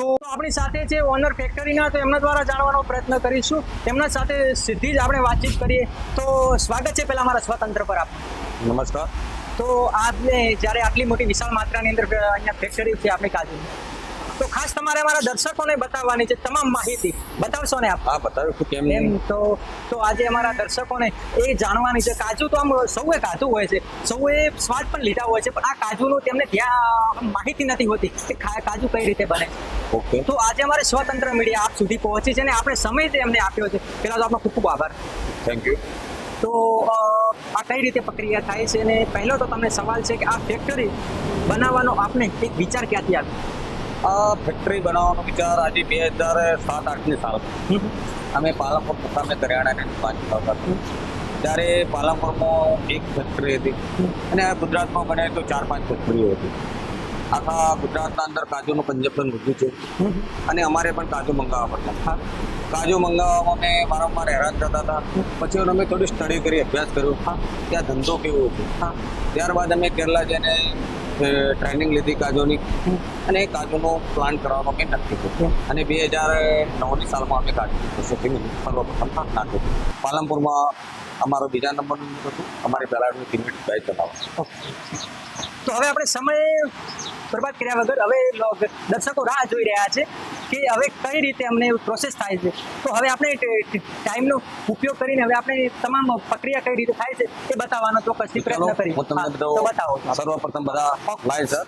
આપણી સાથે છે ઓનર ફેક્ટરીના, તો એમના દ્વારા જાણવાનો પ્રયત્ન કરીશું. એમના સાથે સીધી જ આપણે વાતચીત કરીએ. તો સ્વાગત છે પહેલા મારા સ્વતંત્ર પર આપ. નમસ્કાર. તો આપને જ્યારે આટલી મોટી વિશાળ માત્રાની અંદર અહીંયા ફેક્ટરી છે આપણી કાજુ, તો ખાસ તમારે અમારા દર્શકોને બતાવવાની છે તમામ માહિતી. બતાવશો ને આપ? હા, બતાવ્યું કેમ એમ નહીં. તો આજે અમારા દર્શકોને એ જાણવાની છે. કાજુ તો આમ સૌએ કાજુ હોય છે, સૌએ સ્વાદ પણ લીધા હોય છે, પણ આ કાજુનું તેમને ત્યાં માહિતી નથી હોતી કે કાજુ કઈ રીતે બને. ઓકે. તો આજે અમારે સ્વતંત્ર મીડિયા આપ સુધી પહોંચી છે અને આપણે સમય જે એમને આપ્યો છે, પેલા તો આપનો ખૂબ ખૂબ આભાર. Thank you. તો આ કઈ રીતે પ્રક્રિયા થાય છે, અને પહેલો તો તમને સવાલ છે કે આ ફેક્ટરી બનાવવાનો આપને એક વિચાર ક્યાંથી આવ્યો? આ ફેક્ટરી બનાવવાનો વિચાર આજે 2007-8ની સાલ અમે પાલનપુર મુકામે કરિયાણાની દુકાન ચલાવતા હતા. ત્યારે પાલનપુરમાં એક ફેક્ટરી હતી અને આ ગુજરાતમાં બને તો 4-5 ફેક્ટરીઓ હતી. આખા ગુજરાતના અંદર કાજુનું કન્ઝપ્શન વધુ છે અને અમારે પણ કાજુ મંગાવવા પડતા. કાજુ મંગાવવામાં અમે વારંવાર હેરાન થતા હતા. પછી અમે થોડી સ્ટડી કરી, અભ્યાસ કર્યો કે આ ધંધો કેવો હતો. ત્યારબાદ અમે કેરલા જઈને ટ્રેનિંગ લીધી કાજુની અને કાજુનો પ્લાન કરવાનો મેં નક્કી કર્યું. અને 2009ની સાલમાં અમે કાજુનું પ્રોસેસિંગ સર્વપ્રથમ નાખ્યું. પાલનપુરમાં અમારો બીજા નંબરનું હતું. અમારી પહેલાંનું કિલોમીટર બાય ચલાવવા. તો હવે આપણે સમય બરબાદ કર્યા વગર હવે દર્શકો રાહ જોઈ રહ્યા છે કે હવે કઈ રીતે અમને પ્રોસેસ થાય છે. તો હવે આપણે ટાઈમનો ઉપયોગ કરીને હવે આપણે તમામ પ્રક્રિયા કઈ રીતે થાય છે એ બતાવવાનો ચોક્કસથી પ્રયત્ન કરીએ. હું તમને તો બતાવો. સર્વપ્રથમ બધા લાઈવ સર